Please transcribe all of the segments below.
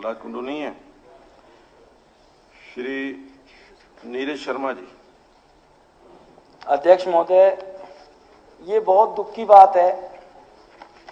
प्रहलाद कुंडू नहीं है। श्री नीरज शर्मा जी। अध्यक्ष महोदय, ये बहुत दुख की बात है,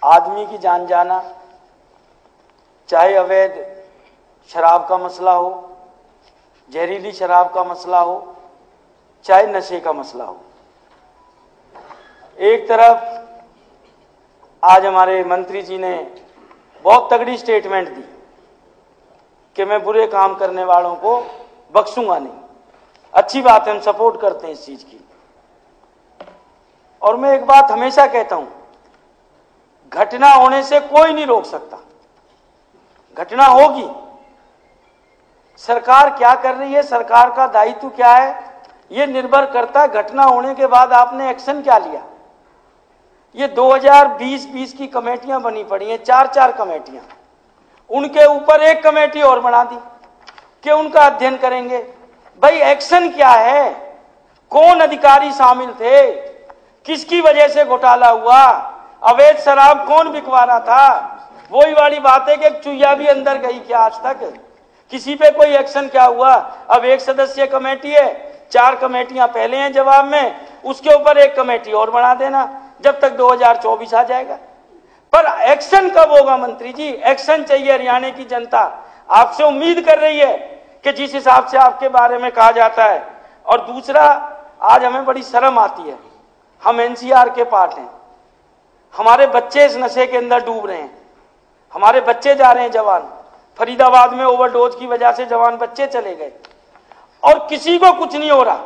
आदमी की जान जाना, चाहे अवैध शराब का मसला हो, जहरीली शराब का मसला हो, चाहे नशे का मसला हो। एक तरफ आज हमारे मंत्री जी ने बहुत तगड़ी स्टेटमेंट दी कि मैं बुरे काम करने वालों को बख्शूंगा नहीं। अच्छी बात है, हम सपोर्ट करते हैं इस चीज की। और मैं एक बात हमेशा कहता हूं, घटना होने से कोई नहीं रोक सकता, घटना होगी। सरकार क्या कर रही है, सरकार का दायित्व क्या है, यह निर्भर करता है घटना होने के बाद आपने एक्शन क्या लिया। ये 2020 की कमेटियां बनी पड़ी हैं, 4 कमेटियां, उनके ऊपर एक कमेटी और बना दी कि उनका अध्ययन करेंगे। भाई एक्शन क्या है, कौन अधिकारी शामिल थे, किसकी वजह से घोटाला हुआ, अवैध शराब कौन बिकवा रहा था। वही वाली बात है कि एक चुहिया भी अंदर गई क्या आज तक, किसी पे कोई एक्शन क्या हुआ। अब एक सदस्यीय कमेटी है, 4 कमेटियां पहले हैं जवाब में, उसके ऊपर एक कमेटी और बना देना जब तक 2024 आ जाएगा। पर एक्शन कब होगा मंत्री जी, एक्शन चाहिए। हरियाणा की जनता आपसे उम्मीद कर रही है कि जिस हिसाब से आपके बारे में कहा जाता है। और दूसरा, आज हमें बड़ी शर्म आती है, हम एनसीआर के पार्ट हैं, हमारे बच्चे इस नशे के अंदर डूब रहे हैं, हमारे बच्चे जा रहे हैं जवान। फरीदाबाद में ओवरडोज की वजह से जवान बच्चे चले गए और किसी को कुछ नहीं हो रहा।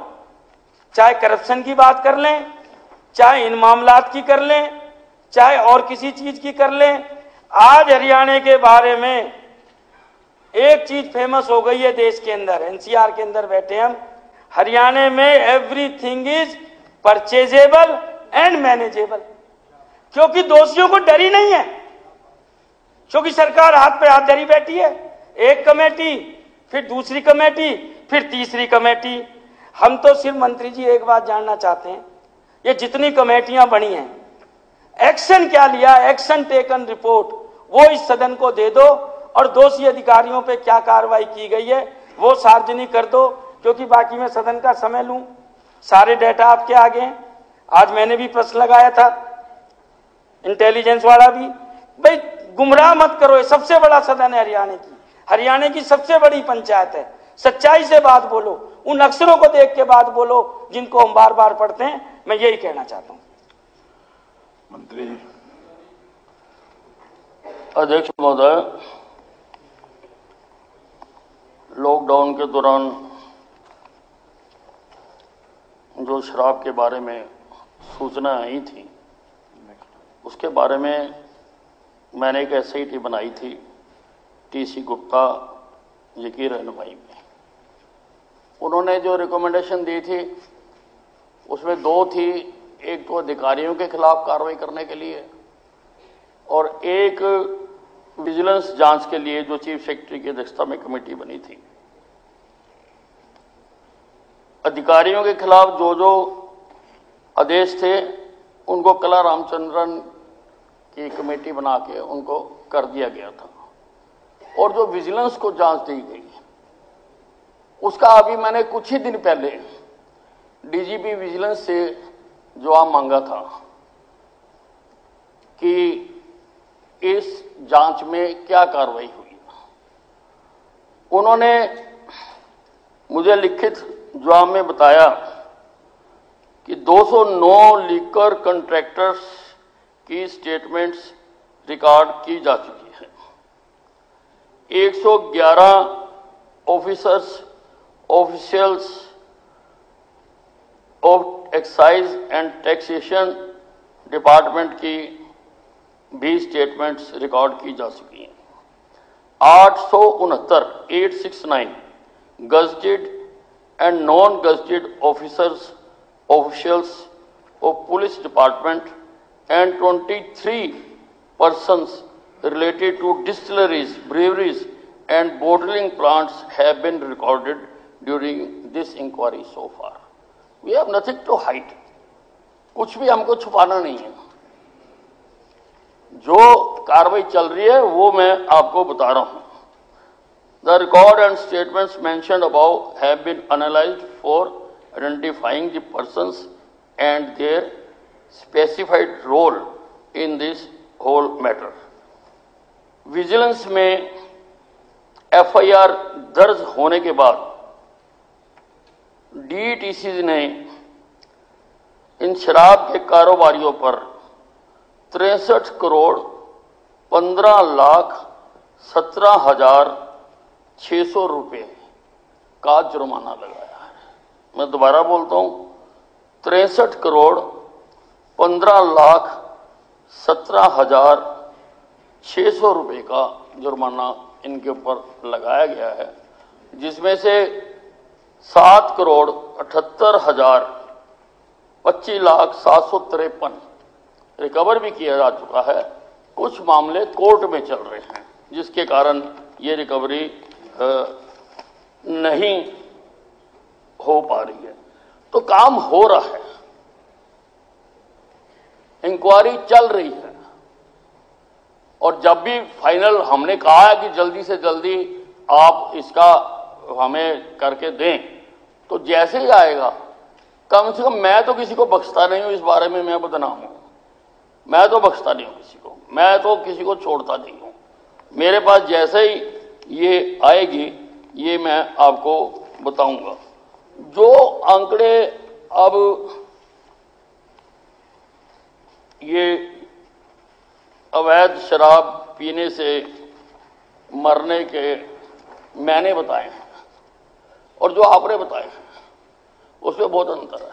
चाहे करप्शन की बात कर लें, चाहे इन मामलात की कर लें, चाहे और किसी चीज की कर लें। आज हरियाणा के बारे में एक चीज फेमस हो गई है देश के अंदर, एनसीआर के अंदर बैठे हम, हरियाणा में everything is purchasable and manageable. क्योंकि दोषियों को डर ही नहीं है, क्योंकि सरकार हाथ पे हाथ धरी बैठी है। एक कमेटी, फिर दूसरी कमेटी, फिर तीसरी कमेटी। हम तो सिर्फ मंत्री जी एक बात जानना चाहते हैं, ये जितनी कमेटियां बनी हैं, एक्शन क्या लिया, एक्शन टेकन रिपोर्ट वो इस सदन को दे दो, और दोषी अधिकारियों पे क्या कार्रवाई की गई है वो सार्वजनिक कर दो। क्योंकि बाकी मैं सदन का समय लूं, सारे डेटा आपके आगे हैं। आज मैंने भी प्रश्न लगाया था, इंटेलिजेंस वाला भी। भाई गुमराह मत करो, ये सबसे बड़ा सदन है हरियाणा की, हरियाणा की सबसे बड़ी पंचायत है। सच्चाई से बात बोलो, उन अक्षरों को देख के बात बोलो जिनको हम बार बार पढ़ते हैं। मैं यही कहना चाहता हूं। मंत्री जी। अध्यक्ष महोदय, लॉकडाउन के दौरान जो शराब के बारे में सूचना आई थी, उसके बारे में मैंने एक एसआईटी बनाई थी, टीसी गुप्ता जी की रहनुमाई में। उन्होंने जो रिकमेंडेशन दी थी उसमें 2 थी, एक तो अधिकारियों के खिलाफ कार्रवाई करने के लिए और एक विजिलेंस जांच के लिए, जो चीफ सेक्रेटरी की अध्यक्षता में कमेटी बनी थी। अधिकारियों के खिलाफ जो आदेश थे उनको कला रामचंद्रन की कमेटी बना के उनको कर दिया गया था, और जो विजिलेंस को जांच दी गई उसका अभी मैंने कुछ ही दिन पहले डीजीपी विजिलेंस से जवाब मांगा था कि इस जांच में क्या कार्रवाई हुई। उन्होंने मुझे लिखित जवाब में बताया कि 209 लीकर कॉन्ट्रैक्टर्स की स्टेटमेंट्स रिकॉर्ड की जा चुकी है। 111 officials of excise and taxation department की भी स्टेटमेंट्स रिकॉर्ड की जा चुकी हैं। 869 gazetted and non gazetted officials of police department and 23 persons related to distilleries, breweries and bottling plants have been recorded during this inquiry so far. We have nothing to hide. कुछ भी हमको छुपाना नहीं है। जो कार्रवाई चल रही है वो मैं आपको बता रहा हूं। The record and statements mentioned above have been analyzed for identifying the persons and their specified role in this whole matter. Vigilance में एफआईआर दर्ज होने के बाद डीटीसी ने इन शराब के कारोबारियों पर 63 करोड़ 15,17,600 रुपये का जुर्माना लगाया है। मैं दोबारा बोलता हूं, 63 करोड़ 15,17,600 रुपये का जुर्माना इनके ऊपर लगाया गया है, जिसमें से 7 करोड़ 78,25,753 रिकवर भी किया जा चुका है। कुछ मामले कोर्ट में चल रहे हैं, जिसके कारण ये रिकवरी नहीं हो पा रही है। तो काम हो रहा है, इंक्वायरी चल रही है, और जब भी फाइनल हमने कहा है कि जल्दी से जल्दी आप इसका हमें करके दें, तो जैसे ही आएगा, कम से कम मैं तो किसी को बख्शता नहीं हूं, इस बारे में मैं बदनाम हूं, मैं तो बख्शता नहीं हूं किसी को, मैं तो किसी को छोड़ता नहीं हूं। मेरे पास जैसे ही ये आएगी ये मैं आपको बताऊंगा। जो आंकड़े अब ये अवैध शराब पीने से मरने के मैंने बताए हैं और जो आपने बताए हैं उसमें बहुत अंतर है।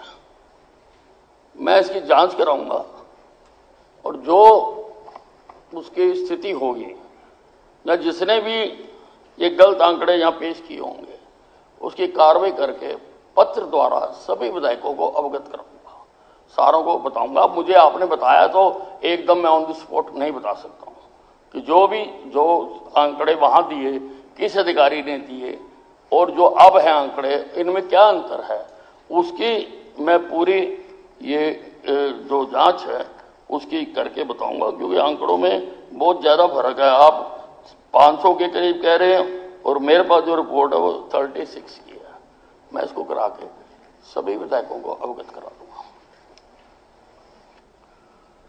मैं इसकी जांच कराऊंगा और जो उसकी स्थिति होगी या जिसने भी ये गलत आंकड़े यहाँ पेश किए होंगे उसकी कार्रवाई करके पत्र द्वारा सभी विधायकों को अवगत कराऊंगा, सारों को बताऊंगा। मुझे आपने बताया तो एकदम मैं ऑन द स्पॉट नहीं बता सकता हूँ कि जो आंकड़े वहां दिए किस अधिकारी ने दिए और जो अब है आंकड़े इनमें क्या अंतर है, उसकी मैं पूरी ये जो जांच है उसकी करके बताऊंगा, क्योंकि आंकड़ों में बहुत ज्यादा फर्क है। आप 500 के करीब कह रहे हैं और मेरे पास जो रिपोर्ट है वो 36 की है। मैं इसको करा के सभी विधायकों को अवगत करा दूंगा।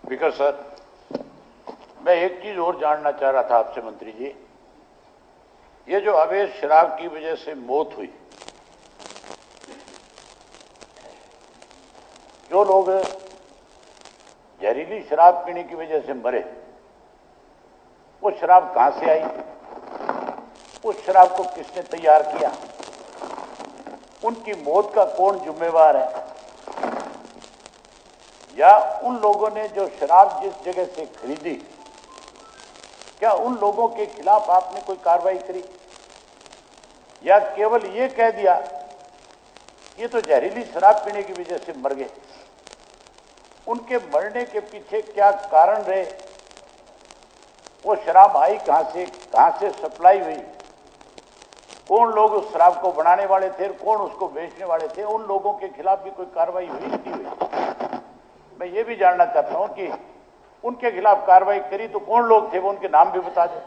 स्पीकर सर, मैं एक चीज और जानना चाह रहा था आपसे मंत्री जी। ये जो अवैध शराब की वजह से मौत हुई, जो लोग जहरीली शराब पीने की वजह से मरे, वो शराब कहां से आई, उस शराब को किसने तैयार किया, उनकी मौत का कौन जिम्मेवार है, या उन लोगों ने जो शराब जिस जगह से खरीदी, क्या उन लोगों के खिलाफ आपने कोई कार्रवाई करी, या केवल ये कह दिया ये तो जहरीली शराब पीने की वजह से मर गए। उनके मरने के पीछे क्या कारण रहे, वो शराब आई कहां से सप्लाई हुई, कौन लोग उस शराब को बनाने वाले थे, कौन उसको बेचने वाले थे, उन लोगों के खिलाफ भी कोई कार्रवाई हुई नहीं हुई। मैं ये भी जानना चाहता हूं कि उनके खिलाफ कार्रवाई करी तो कौन लोग थे, वो उनके नाम भी बता दो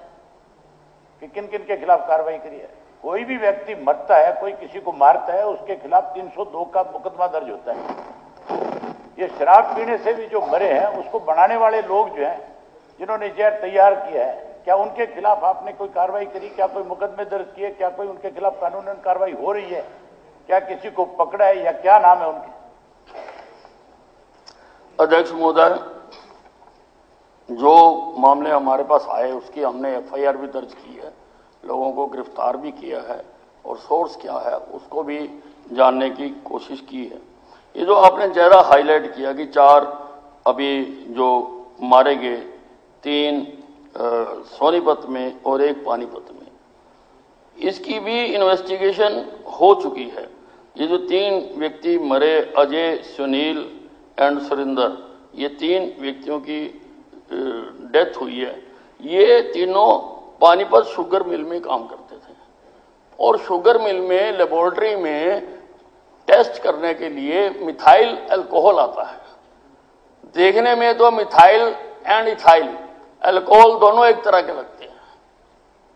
कि किन किन के खिलाफ कार्रवाई करी है। कोई भी व्यक्ति मरता है, कोई किसी को मारता है, उसके खिलाफ 302 का मुकदमा दर्ज होता है। ये शराब पीने से भी जो मरे हैं उसको बनाने वाले लोग जो हैं, जिन्होंने जहर तैयार किया है, क्या उनके खिलाफ आपने कोई कार्रवाई करी, क्या कोई मुकदमे दर्ज किए, क्या कोई उनके खिलाफ कानूनन कार्रवाई हो रही है, क्या किसी को पकड़ा है, या क्या नाम है उनके? अध्यक्ष महोदय, जो मामले हमारे पास आए उसकी हमने एफआईआर भी दर्ज की है, लोगों को गिरफ्तार भी किया है और सोर्स क्या है उसको भी जानने की कोशिश की है। ये जो आपने ज़्यादा हाईलाइट किया कि 4 अभी जो मारे गए, 3 सोनीपत में और 1 पानीपत में, इसकी भी इन्वेस्टिगेशन हो चुकी है। ये जो 3 व्यक्ति मरे, अजय, सुनील एंड सुरेंद्र, ये 3 व्यक्तियों की डेथ हुई है। ये तीनों पानीपत शुगर मिल में काम करते थे और शुगर मिल में लेबोरेटरी में टेस्ट करने के लिए मिथाइल अल्कोहल आता है। देखने में तो मिथाइल एंड इथाइल अल्कोहल दोनों एक तरह के लगते हैं,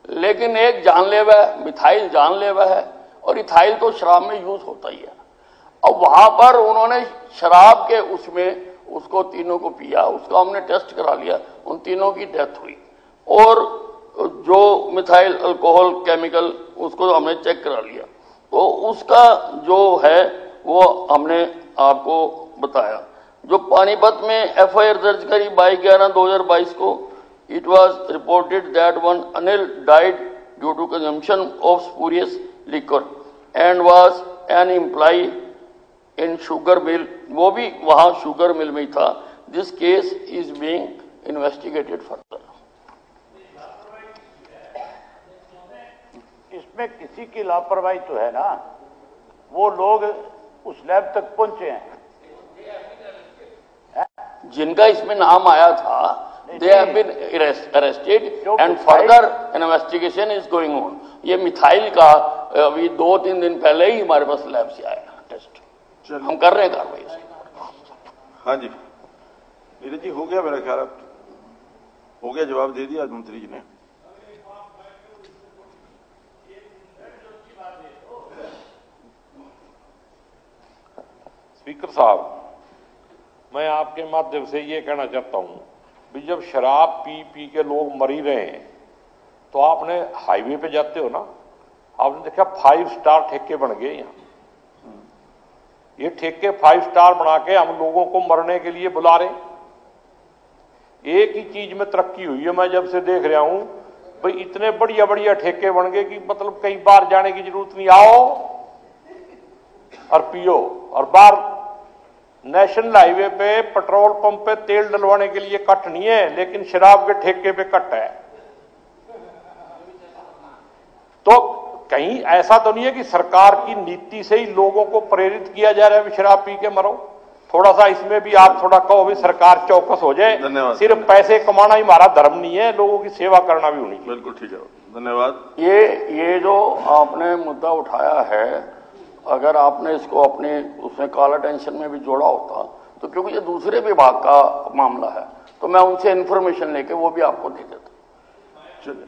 लेकिन एक जानलेवा है, मिथाइल जानलेवा है, और इथाइल तो शराब में यूज होता ही है। अब वहां पर उन्होंने शराब के उसमें उसको तीनों को पिया, उसका हमने टेस्ट करा लिया, उन तीनों की डेथ हुई। और जो मिथाइल अल्कोहल केमिकल उसको हमने चेक करा लिया, तो उसका जो है वो हमने आपको बताया। जो पानीपत में एफआईआर दर्ज करी 22/11/2022 को, it was reported that one Anil died due to consumption of spurious liquor and was an employ in sugar mill, वो भी वहां शुगर मिल में ही था। This case is being investigated further. इसमें किसी की लापरवाही तो है ना, वो लोग उस लैब तक पहुंचे हैं जिनका इसमें नाम आया था, they have been arrested and further investigation is going on. ये मिथाइल का अभी 2-3 दिन पहले ही हमारे पास लैब से आया टेस्ट, हम कर रहे हैं कार्रवाई इसकी। हाँ जी नीरज जी, हो गया मेरा ख्याल, अब हो गया, जवाब दे दिया मंत्री जी ने। स्पीकर साहब, मैं आपके माध्यम से ये कहना चाहता हूं कि जब शराब पी पी के लोग मर ही रहे हैं, तो आपने हाईवे पे जाते हो ना, आपने देखा 5 स्टार ठेके बन गए यहाँ। ये ठेके 5 स्टार बना के हम लोगों को मरने के लिए बुला रहे। एक ही चीज में तरक्की हुई है, मैं जब से देख रहा हूं भाई, इतने बढ़िया बढ़िया ठेके बन गए कि मतलब कहीं बाहर जाने की जरूरत नहीं, आओ और पियो। और बाहर नेशनल हाईवे पे पेट्रोल पंप पे तेल डलवाने के लिए कट नहीं है, लेकिन शराब के ठेके पे कट है। तो कहीं ऐसा तो नहीं है कि सरकार की नीति से ही लोगों को प्रेरित किया जा रहा है शराब पी के मरो? थोड़ा सा इसमें भी आप थोड़ा कहो भी सरकार चौकस हो जाए। सिर्फ पैसे कमाना ही हमारा धर्म नहीं है, लोगों की सेवा करना भी होनी चाहिए। बिल्कुल ठीक है, धन्यवाद। ये जो आपने मुद्दा उठाया है, अगर आपने इसको अपने उसमें कॉल अटेंशन में भी जोड़ा होता, तो क्योंकि ये दूसरे विभाग का मामला है, तो मैं उनसे इन्फॉर्मेशन लेके वो भी आपको दे देता। चलिए।